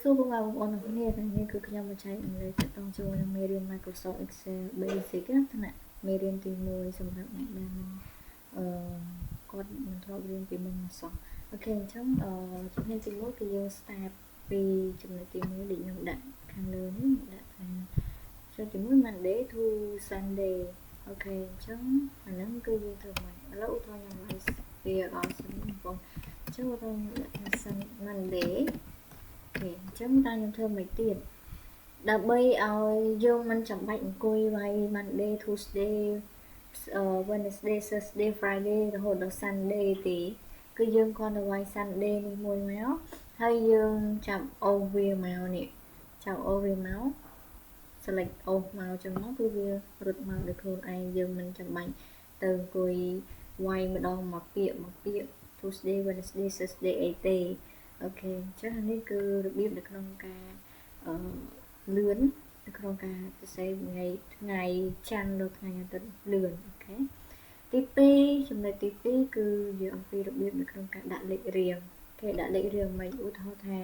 số của ngài bọn nó nghe là nghe cứ nhau mà chạy ở đây sẽต้องช่วยមេរៀន Microsoft Excel Basic ណាថ្នាក់មេរៀនទី1សម្រាប់អ្នកដែលមិនគាត់មិនធ្លាប់រៀនពីមុនមកសោះអូខេអញ្ចឹងជំហានទី1គឺយើង start ពីចំណុចទី1ដែលខ្ញុំដាក់ខាងលើនេះដាក់ថាចំណុចទី1 Monday to Sunday អូខេអញ្ចឹងអាហ្នឹងគឺយើងធ្វើមកឥឡូវឧទាហរណ៍ខ្ញុំឲ្យវាឲ្យសិនបងអញ្ចឹងឧទាហរណ៍ដាក់ថា Monday អូខេអញ្ចឹងតើខ្ញុំធ្វើមិនទៀតដើម្បីឲ្យយើងមិនចាំបាច់អង្គុយវាយ Monday Tuesday Wednesday Thursday Friday រហូតដល់ Sunday ទេគឺយើងគ្រាន់តែវាយ Sunday នេះមួយមកហើយយើងចាប់ O វាមកនេះចាប់ O វាមក select O មកចឹងមកគឺវារត់មកដោយខ្លួនឯងយើងមិនចាំបាច់ទៅអង្គុយវាយម្ដងមកពាក្យ Tuesday Wednesday Thursday អីទេអូខេអញ្ចឹងនេះគឺរបៀបនៅក្នុងការលឿននៅក្នុងការសរសេរថ្ងៃច័ន្ទដល់ថ្ងៃអាទិត្យលឿនអូខេទី2ចំណុចទី2គឺយើងអំពីរបៀបនៅក្នុងការដាក់លេខរៀងគេដាក់លេខរៀងមិនឧទាហរណ៍ថា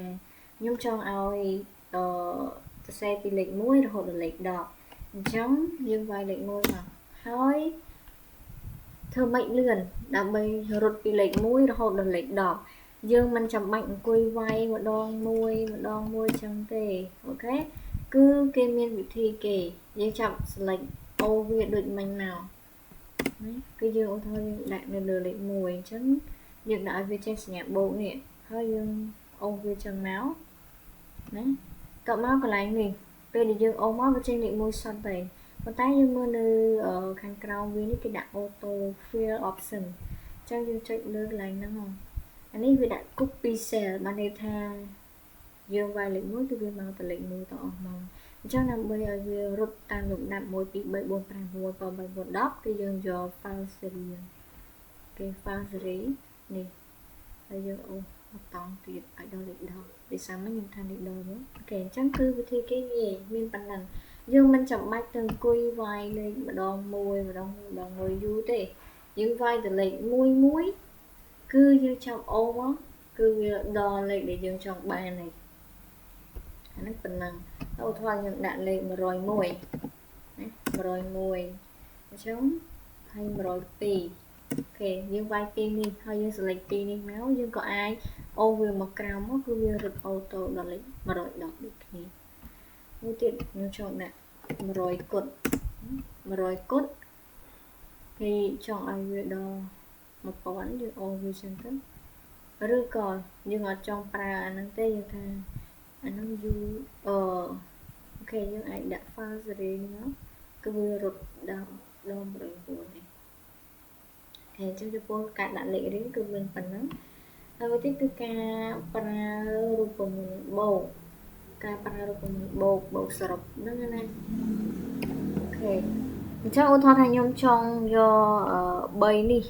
ខ្ញុំចង់ឲ្យសរសេរពីលេខ1រហូតដល់លេខ10អញ្ចឹងយើងវាយលេខ1មកហើយធ្វើម៉េចលឿនដើម្បីរត់ពីលេខ1រហូតដល់លេខ10យើងមិនចាំបាច់អង្គុយវាយម្ដងមួយចឹងទេអូខេគឺគេមានវិធីគេយើងចាប់ select O វាដូចមិញមកណាគឺយើងឧទាហរណ៍យើងដាក់នៅលើលេខ1អញ្ចឹងយើងដាក់ឲ្យវាចេញសញ្ញាបូកនេះហើយយើងអូសវាចឹងមកណាកប់មកកន្លែងនេះពេលដែលយើងអូសមកវាចេញលេខ1សុទ្ធទេប៉ុន្តែយើងមើលនៅខាងក្រោមវានេះគេដាក់ auto fill option អញ្ចឹងយើងចុចលើកន្លែងហ្នឹងអានេះវាដាក់ copy cell បានន័យថាយើងវាយលេខ1គឺវាមកទៅលេខ1ទៅអស់មកអញ្ចឹងដើម្បីឲ្យវារត់តាមលំដាប់1 2 3 4 5 6 7 8 9 10គឺយើងយក file series គេ file series នេះហើយយើងអូសមកតង់ទៀតឲ្យដល់លេខ10ដូចសាមញ្ញខ្ញុំថាលេខ10មកអូខេអញ្ចឹងគឺវិធីគេងាយមានប៉ុណ្ណឹងយើងមិនចាំបាច់ទៅអង្គុយវាយលេខម្ដងមួយយូរទេយើងវាយទៅលេខ1គឺយើងចាប់អូមកគឺវាដល់លេខដែលយើងចង់បានហើយអានេះប៉ុណ្ណឹងឧទាហរណ៍យើងដាក់លេខ101ណា101អញ្ចឹងហើយ102អូខេយើងវាយ2នេះហើយយើង select 2នេះមកយើងក៏អាចអូសវាមកក្រោមមកគឺវារត់អូតូដល់លេខ110ដូចគ្នាមួយទៀតខ្ញុំចង់ដាក់100គុតហើយចង់ឲ្យវាដល់1000យើងអូសវាចឹងទៅឬក៏យើងអត់ចង់ប្រើអាហ្នឹងទេយើងថាអាហ្នឹងយូរអូខេយើងអាចដាក់ file series នេះមកគឺវារត់ដល់109នេះអញ្ចឹងចំពោះការដាក់លេខរៀងគឺមានប៉ុណ្ណឹងហើយមួយទៀតគឺការប្រើរូបមន្តបូកបូកសរុបហ្នឹងណាអូខេអញ្ចឹងឧទាហរណ៍ថាខ្ញុំចង់យក3នេះ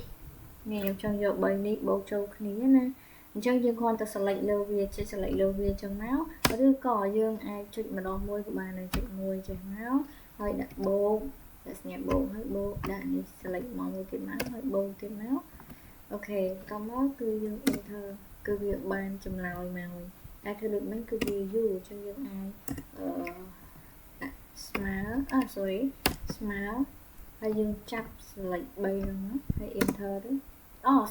ខ្ញុំចង់យក3នេះបូកចូលគ្នាណាអញ្ចឹងយើងគ្រាន់តែ select លើវាចុច select លើវាចឹងមកឬក៏យើងអាចចុចម្ដងមួយក៏បានដែរចុចមួយចេះមកហើយដាក់បូកដាក់សញ្ញាបូកហើយបូកដាក់នេះ select មកមួយទៀតមកហើយបូកទៀតមកអូខេតមកគឺយើង enter គឺវាបានចម្លើយមកតែធ្វើដូចនេះគឺវាយូរអញ្ចឹងយើងអាចដាក់ smile ហើយយើងចាប់ select 3ហ្នឹងមកហើយ enter ទៅ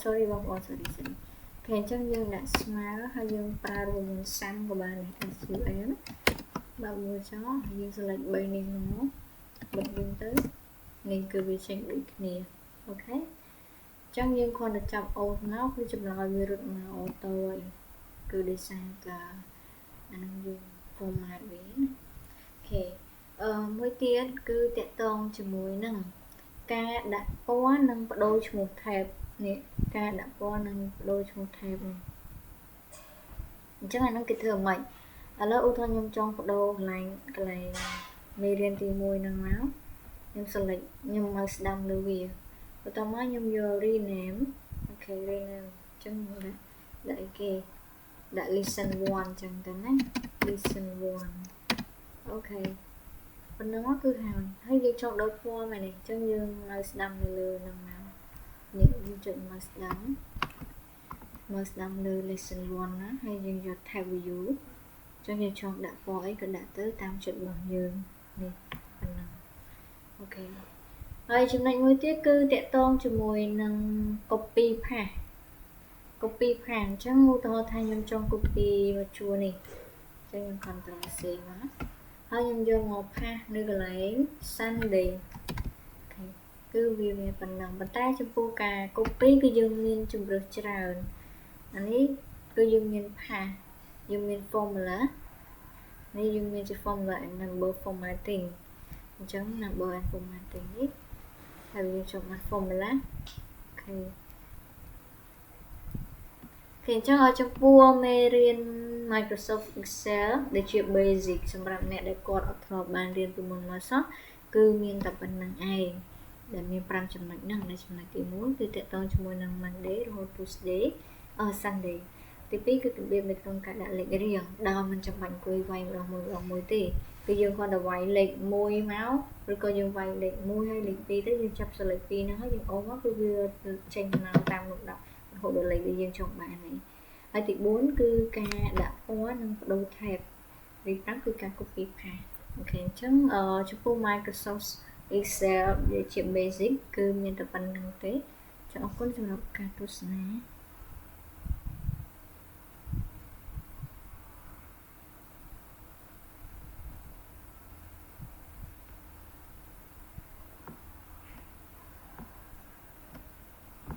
sorry បងប្អូន sorry អូខេអញ្ចឹងយើងដាក់ smile ហើយយើងប្រើរូបមន្ត sum ក៏បានដែរ SUM បើមួយចោលយើង select 3នេះមកបិទវិញទៅនេះគឺវាចេញដូចគ្នាអូខេអញ្ចឹងយើងគ្រាន់តែចាប់អូសមកគឺចម្លើយវារត់មកអូតូហើយគឺដោយសារតែអានឹងយើង format វាណាអូខេមួយទៀតគឺតកតងជាមួយនឹងការដាក់ពណ៌និងបដូរឈ្មោះ tab នេះការដាក់ពណ៌និងបដូរឈ្មោះ tab នេះអញ្ចឹងអានឹងគេធ្វើម៉េចឥឡូវឧទាហរណ៍ខ្ញុំចង់បដូរកន្លែងមេរៀនទី1ហ្នឹងមកខ្ញុំ select ខ្ញុំមកស្ដាំលើវាបន្ទាប់មកខ្ញុំយក rename អូខេ rename អញ្ចឹងដាក់អីគេដាក់ lesson 1អញ្ចឹងទៅណា lesson 1អូខេប៉ុណ្ណឹងគឺហើយយើងចង់ដូរពណ៌មែនទេអញ្ចឹងយើងមកស្ដាំនៅលើហ្នឹងមកនេះយើងចុចមកស្ដាំលើ lesson 1ណាហើយយើងយក tab view ច ចឹងយើងចង់ដាក់ពណ៌អីក៏ដាក់ទៅតាមចិត្តរបស់យើងនេះប៉ុណ្ណឹងអូខេហើយចំណុចមួយទៀតគឺតាក់ទងជាមួយនឹង copy path copy path អញ្ចឹងឧទាហរណ៍ថាខ្ញុំចង់ copy មកជួរនេះអញ្ចឹងខ្ញុំ Ctrl C មកហើយខ្ញុំយកមក path នៅកន្លែង Sunday គឺវាមានប៉ុណ្ណឹងប៉ុន្តែចំពោះការ copy គឺយើងមានជម្រើសច្រើនអានេះគឺយើងមាន path យើងមាន formula នេះយើងមានជា formula and number formatting អញ្ចឹង number and formatting នេះហើយយើងចុចមក formula អូខេអញ្ចឹងឲ្យចំពោះមេរៀន Microsoft Excel ដែលជា basic សម្រាប់អ្នកដែលគាត់អត់ធ្លាប់បានរៀនពីមុនមកសោះគឺមានតែប៉ុណ្្នឹងឯងដែលមាន5ចំណុចហ្នឹងដែលចំណុចទី1គឺតកតងជាមួយនឹង Monday រហូត Tuesday Sunday ទី2គឺរបៀបនៅក្នុងការដាក់លេខរៀងដោយមិនចាំបាច់អង្គុយវាយម្ដងមួយទេគឺយើងគ្រាន់តែវាយលេខ1មកឬក៏យើងវាយលេខ1ហើយលេខ2ទៅយើងចាប់សលេខ2ហ្នឹងហើយយើងអូសមកគឺវាចេញដំណើរតាមលំដាប់រហូតដល់លេខដែលយើងចង់បានហើយទី4គឺការដាក់ពណ៌និងបដូរ tab ទី5គឺការ copy path អូខេអញ្ចឹងចំពោះ Microsoft Excel ដែលជា basic គឺមានតែប៉ុណ្្នឹងទេចា៎អរគុណសម្រាប់ការទស្សនា